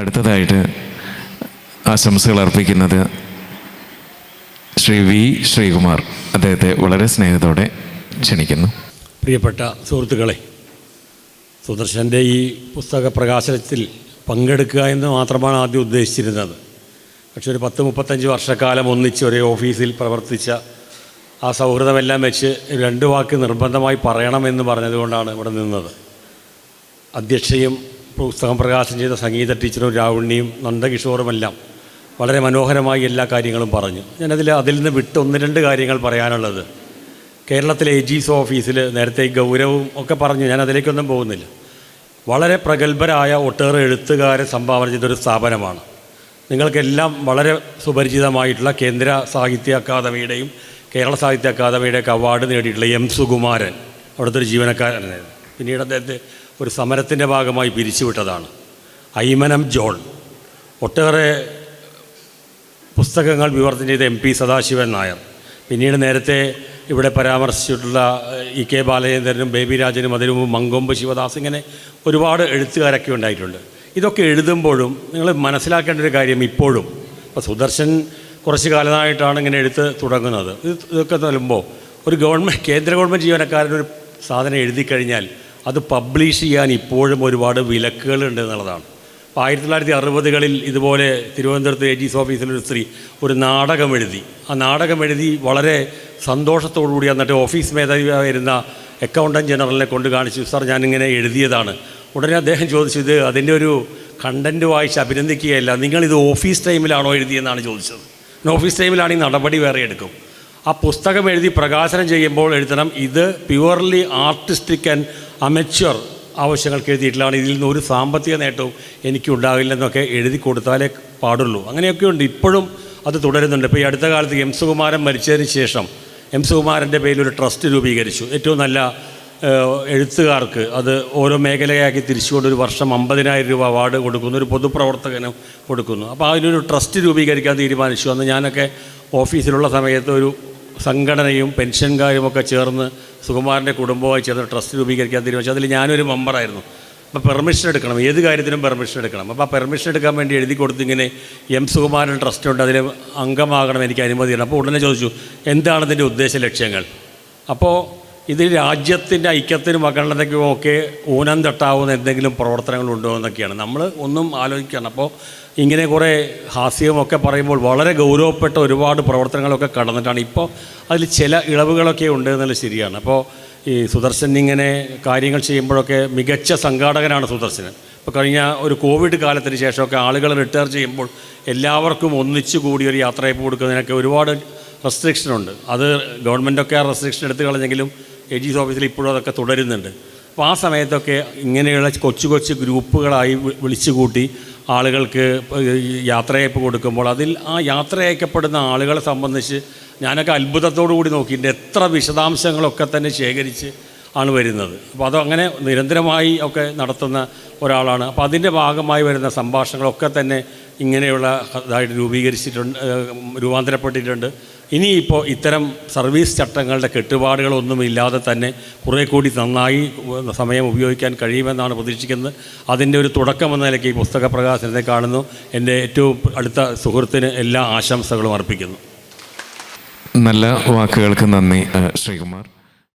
അടുത്തതായിട്ട് ആശംസകൾ അർപ്പിക്കുന്നത് ശ്രീ വി ശ്രീകുമാർ. അദ്ദേഹത്തെ വളരെ സ്നേഹത്തോടെ ക്ഷണിക്കുന്നു. പ്രിയപ്പെട്ട സുഹൃത്തുക്കളെ, സുദർശൻ്റെ ഈ പുസ്തക പ്രകാശനത്തിൽ പങ്കെടുക്കുക എന്ന് മാത്രമാണ് ആദ്യം ഉദ്ദേശിച്ചിരുന്നത്. പക്ഷെ ഒരു 10-35 വർഷക്കാലം ഒന്നിച്ച് ഒരേ ഓഫീസിൽ പ്രവർത്തിച്ച ആ സൗഹൃദമെല്ലാം വെച്ച് 2 വാക്ക് നിർബന്ധമായി പറയണമെന്ന് പറഞ്ഞതുകൊണ്ടാണ് ഇവിടെ നിന്നത്. അധ്യക്ഷയും പുസ്തകം പ്രകാശനം ചെയ്ത സംഗീത ടീച്ചറും രാവുണ്ണിയും നന്ദകിഷോറുമെല്ലാം വളരെ മനോഹരമായി എല്ലാ കാര്യങ്ങളും പറഞ്ഞു. അതിൽ നിന്ന് വിട്ട് 1-2 കാര്യങ്ങൾ പറയാനുള്ളത്. കേരളത്തിലെ AG's ഓഫീസിൽ നേരത്തെ ഗൗരവവും ഒക്കെ പറഞ്ഞു, ഞാൻ അതിലേക്കൊന്നും പോകുന്നില്ല. വളരെ പ്രഗത്ഭരായ ഒട്ടേറെ എഴുത്തുകാരെ സംഭാവന ചെയ്തൊരു സ്ഥാപനമാണ്. നിങ്ങൾക്കെല്ലാം വളരെ സുപരിചിതമായിട്ടുള്ള കേന്ദ്ര സാഹിത്യ അക്കാദമിയുടെയും കേരള സാഹിത്യ അക്കാദമിയുടെയൊക്കെ അവാർഡ് നേടിയിട്ടുള്ള M. സുകുമാരൻ അവിടുത്തെ ഒരു ജീവനക്കാരനായിരുന്നു. പിന്നീട് അദ്ദേഹത്തെ ഒരു സമരത്തിൻ്റെ ഭാഗമായി പിരിച്ചുവിട്ടതാണ്. ഐമനം ജോൺ ഒട്ടേറെ പുസ്തകങ്ങൾ വിവർത്തനം ചെയ്ത MP സദാശിവൻ നായർ, പിന്നീട് നേരത്തെ ഇവിടെ പരാമർശിച്ചിട്ടുള്ള E.K. ബാലചന്ദ്രനും ബേബി രാജനും അതിനു മുമ്പ് മങ്കൊമ്പ് ശിവദാസ്, ഇങ്ങനെ ഒരുപാട് എഴുത്തുകാരൊക്കെ ഉണ്ടായിട്ടുണ്ട്. ഇതൊക്കെ എഴുതുമ്പോഴും നിങ്ങൾ മനസ്സിലാക്കേണ്ട ഒരു കാര്യം, ഇപ്പോഴും ഇപ്പോൾ സുദർശൻ കുറച്ച് കാലമായിട്ടാണ് ഇങ്ങനെ എഴുത്ത് തുടങ്ങുന്നത്. ഇതൊക്കെ നൽകുമ്പോൾ ഒരു കേന്ദ്ര ഗവൺമെൻറ് ജീവനക്കാരനൊരു സാധനം എഴുതി കഴിഞ്ഞാൽ അത് പബ്ലിഷ് ചെയ്യാൻ ഇപ്പോഴും ഒരുപാട് വിലക്കുകളുണ്ട് എന്നുള്ളതാണ്. അപ്പോൾ 1960-കളിൽ ഇതുപോലെ തിരുവനന്തപുരത്ത് AG's ഓഫീസിലൊരു സ്ത്രീ ഒരു നാടകം എഴുതി. ആ നാടകം എഴുതി വളരെ സന്തോഷത്തോടുകൂടി എന്നിട്ട് ഓഫീസ് മേധാവിയായിരുന്ന അക്കൗണ്ടൻറ്റ് ജനറലിനെ കൊണ്ട് കാണിച്ചു, സാർ ഞാനിങ്ങനെ എഴുതിയതാണ്. ഉടനെ അദ്ദേഹം ചോദിച്ചു, ഇത് അതിൻ്റെ ഒരു കണ്ടൻറ്റ് വായിച്ച് അഭിനന്ദിക്കുകയല്ല, നിങ്ങളിത് ഓഫീസ് ടൈമിലാണോ എഴുതിയെന്നാണ് ചോദിച്ചത്. ഓഫീസ് ടൈമിലാണെങ്കിൽ നടപടി വേറെ എടുക്കും. ആ പുസ്തകം എഴുതി പ്രകാശനം ചെയ്യുമ്പോൾ എഴുതണം, ഇത് പ്യുവർലി ആർട്ടിസ്റ്റിക് ആൻഡ് അമച്വർ ആവശ്യങ്ങൾക്ക് എഴുതിയിട്ടുള്ളതാണ്, ഇതിൽ നിന്ന് ഒരു സാമ്പത്തിക നേട്ടവും എനിക്കുണ്ടാകില്ലെന്നൊക്കെ എഴുതി കൊടുത്താലേ പാടുള്ളൂ. അങ്ങനെയൊക്കെ ഉണ്ട്, ഇപ്പോഴും അത് തുടരുന്നുണ്ട്. ഇപ്പോൾ ഈ അടുത്ത കാലത്ത് M. സുകുമാരൻ മരിച്ചതിന് ശേഷം M. സുകുമാരൻ്റെ പേരിൽ ഒരു ട്രസ്റ്റ് രൂപീകരിച്ചു. ഏറ്റവും നല്ല എഴുത്തുകാർക്ക് അത് ഓരോ മേഖലയാക്കി തിരിച്ചുകൊണ്ട് ഒരു വർഷം 50,000 രൂപ അവാർഡ് കൊടുക്കുന്നു, ഒരു പൊതുപ്രവർത്തകനും കൊടുക്കുന്നു. അപ്പോൾ അതിനൊരു ട്രസ്റ്റ് രൂപീകരിക്കാൻ തീരുമാനിച്ചു. അന്ന് ഞാനൊക്കെ ഓഫീസിലുള്ള സമയത്ത് ഒരു സംഘടനയും പെൻഷൻകാരുമൊക്കെ ചേർന്ന് സുകുമാരൻ്റെ കുടുംബമായി ചേർന്ന് ട്രസ്റ്റ് രൂപീകരിക്കാൻ തീരുമാനിച്ചു. അതിൽ ഞാനൊരു മെമ്പറായിരുന്നു. അപ്പോൾ പെർമിഷൻ എടുക്കണം, ഏത് കാര്യത്തിനും പെർമിഷൻ എടുക്കണം. അപ്പോൾ ആ പെർമിഷൻ എടുക്കാൻ വേണ്ടി എഴുതി കൊടുത്തിങ്ങനെ M. സുകുമാരൻ ട്രസ്റ്റ് ഉണ്ട്, അതിൽ അംഗമാകണം, എനിക്ക് അനുമതിയാണ്. അപ്പോൾ ഉടനെ ചോദിച്ചു, എന്താണ് ഇതിൻ്റെ ഉദ്ദേശ ലക്ഷ്യങ്ങൾ? അപ്പോൾ ഇത് രാജ്യത്തിൻ്റെ ഐക്യത്തിനും അഖണ്ഡതയ്ക്കും ഒക്കെ ഊനം തട്ടാവുന്ന എന്തെങ്കിലും പ്രവർത്തനങ്ങളുണ്ടോ എന്നൊക്കെയാണ് നമ്മൾ ഒന്നും ആലോചിക്കണം. അപ്പോൾ ഇങ്ങനെ കുറേ ഹാസ്യമൊക്കെ പറയുമ്പോൾ വളരെ ഗൗരവപ്പെട്ട ഒരുപാട് പ്രവർത്തനങ്ങളൊക്കെ കടന്നിട്ടാണ്. ഇപ്പോൾ അതിൽ ചില ഇളവുകളൊക്കെ ഉണ്ട് എന്നുള്ളത് ശരിയാണ്. അപ്പോൾ ഈ സുദർശൻ ഇങ്ങനെ കാര്യങ്ങൾ ചെയ്യുമ്പോഴൊക്കെ മികച്ച സംഘാടകനാണ് സുദർശൻ. ഇപ്പോൾ കഴിഞ്ഞ ഒരു കോവിഡ് കാലത്തിന് ശേഷമൊക്കെ ആളുകൾ റിട്ടയർ ചെയ്യുമ്പോൾ എല്ലാവർക്കും ഒന്നിച്ചു കൂടി ഒരു യാത്രയപ്പ് കൊടുക്കുന്നതിനൊക്കെ ഒരുപാട് റെസ്ട്രിക്ഷനുണ്ട്. അത് ഗവൺമെൻറ്റൊക്കെ ആ റെസ്ട്രിക്ഷൻ എടുത്തു കളഞ്ഞെങ്കിലും AG's ഓഫീസിൽ ഇപ്പോഴും അതൊക്കെ തുടരുന്നുണ്ട്. അപ്പോൾ ആ സമയത്തൊക്കെ ഇങ്ങനെയുള്ള കൊച്ചു കൊച്ചു ഗ്രൂപ്പുകളായി വിളിച്ചു കൂട്ടി ആളുകൾക്ക് യാത്രയയപ്പ് കൊടുക്കുമ്പോൾ അതിൽ ആ യാത്രയയക്കപ്പെടുന്ന ആളുകളെ സംബന്ധിച്ച് ഞാനൊക്കെ അത്ഭുതത്തോടു കൂടി നോക്കിയിട്ടുണ്ട്. എത്ര വിശദാംശങ്ങളൊക്കെ തന്നെ ശേഖരിച്ച് ആണ് വരുന്നത്. അപ്പോൾ അതങ്ങനെ നിരന്തരമായി ഒക്കെ നടത്തുന്ന ഒരാളാണ്. അപ്പോൾ അതിൻ്റെ ഭാഗമായി വരുന്ന സംഭാഷണങ്ങളൊക്കെ തന്നെ ഇങ്ങനെയുള്ള ഇതായിട്ട് രൂപാന്തരപ്പെട്ടിട്ടുണ്ട്. ഇനിയിപ്പോൾ ഇത്തരം സർവീസ് ചട്ടങ്ങളുടെ കെട്ടുപാടുകളൊന്നുമില്ലാതെ തന്നെ കുറേ കൂടി നന്നായി സമയം ഉപയോഗിക്കാൻ കഴിയുമെന്നാണ് പ്രതീക്ഷിക്കുന്നത്. അതിൻ്റെ ഒരു തുടക്കമെന്ന നിലയ്ക്ക് ഈ പുസ്തക പ്രകാശനത്തെ കാണുന്നു. എൻ്റെ ഏറ്റവും അടുത്ത സുഹൃത്തിന് എല്ലാ ആശംസകളും അർപ്പിക്കുന്നു. നല്ല വാക്കുകൾക്ക് നന്ദി ശ്രീകുമാർ.